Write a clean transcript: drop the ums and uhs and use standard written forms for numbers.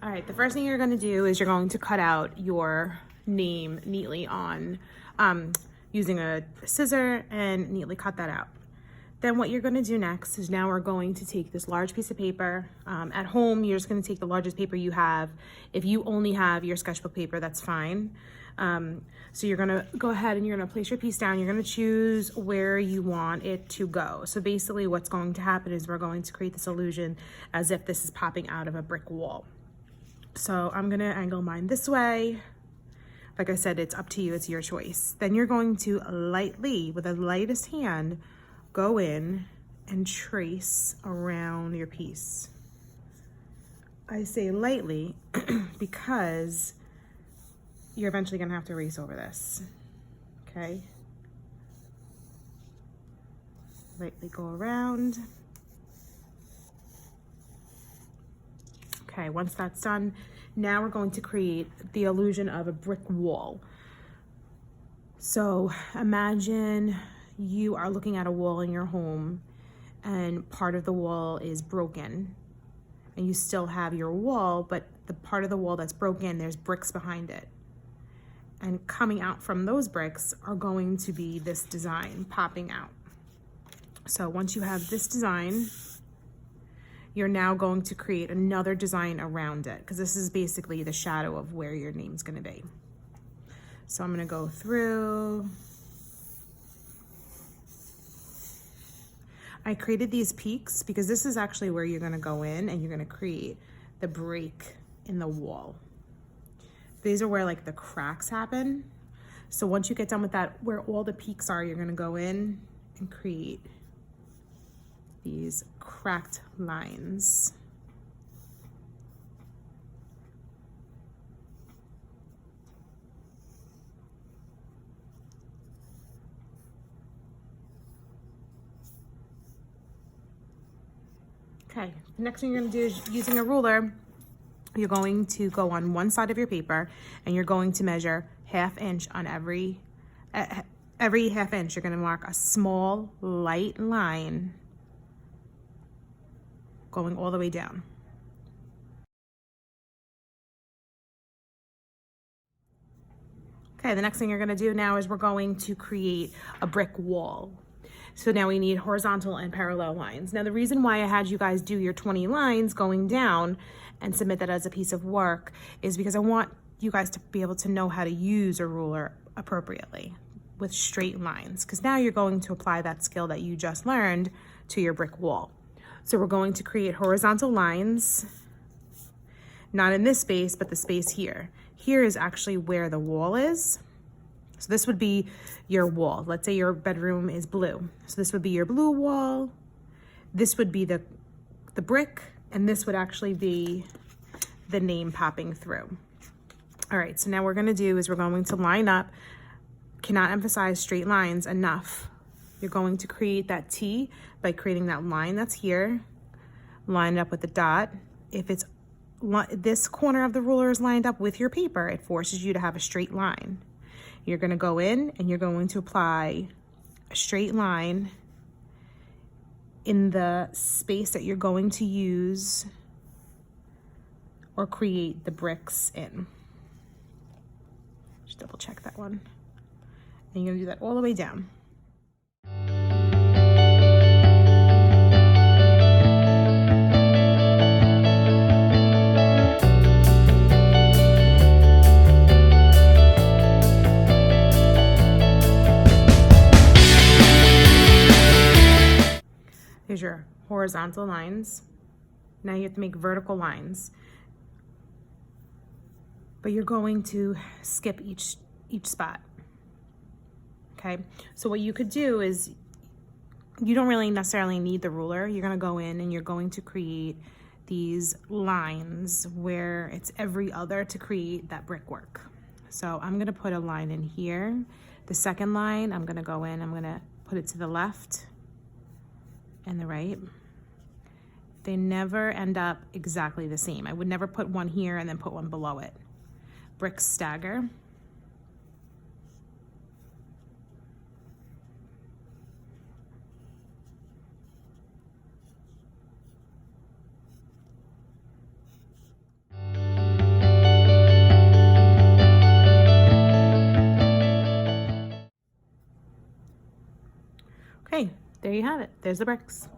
All right, the first thing you're gonna do is you're going to cut out your name neatly on using a scissor and neatly cut that out. Then what you're gonna do next is now we're going to take this large piece of paper. At home, you're just gonna take the largest paper you have. If you only have your sketchbook paper, that's fine. So you're gonna go ahead and you're gonna place your piece down. You're gonna choose where you want it to go. So basically what's going to happen is we're going to create this illusion as if this is popping out of a brick wall. So I'm gonna angle mine this way. Like I said, it's up to you, it's your choice. Then you're going to lightly, with the lightest hand, go in and trace around your piece. I say lightly because you're eventually gonna have to erase over this, okay? Lightly go around. Okay, once that's done, now we're going to create the illusion of a brick wall. So imagine you are looking at a wall in your home and part of the wall is broken and you still have your wall, but the part of the wall that's broken, there's bricks behind it. And coming out from those bricks are going to be this design popping out. So once you have this design, you're now going to create another design around it because this is basically the shadow of where your name's gonna be. So I'm gonna go through. I created these peaks because this is actually where you're gonna go in and you're gonna create the break in the wall. These are where like the cracks happen. So once you get done with that, where all the peaks are, you're gonna go in and create these cracked lines. Okay, the next thing you're gonna do is using a ruler, you're going to go on one side of your paper and you're going to measure 1/2 inch on every 1/2 inch. You're gonna mark a small light line going all the way down. Okay, the next thing you're gonna do now is we're going to create a brick wall. So now we need horizontal and parallel lines. Now the reason why I had you guys do your 20 lines going down and submit that as a piece of work is because I want you guys to be able to know how to use a ruler appropriately with straight lines, because now you're going to apply that skill that you just learned to your brick wall. So we're going to create horizontal lines, not in this space, but the space here. Here is actually where the wall is. So this would be your wall. Let's say your bedroom is blue. So this would be your blue wall. This would be the brick, and this would actually be the name popping through. All right, so now what we're gonna do is we're going to line up. Cannot emphasize straight lines enough. You're going to create that T by creating that line that's here, line it up with the dot. If it's this corner of the ruler is lined up with your paper, it forces you to have a straight line. You're gonna go in and you're going to apply a straight line in the space that you're going to use or create the bricks in. Just double check that one. And you're gonna do that all the way down. Here's your horizontal lines. Now you have to make vertical lines. But you're going to skip each spot. Okay, so what you could do is, you don't really necessarily need the ruler. You're gonna go in and you're going to create these lines where it's every other to create that brickwork. So I'm gonna put a line in here. The second line, I'm gonna go in, I'm gonna put it to the left and the right. They never end up exactly the same. I would never put one here and then put one below it. Bricks stagger. Okay, there you have it. There's the bricks.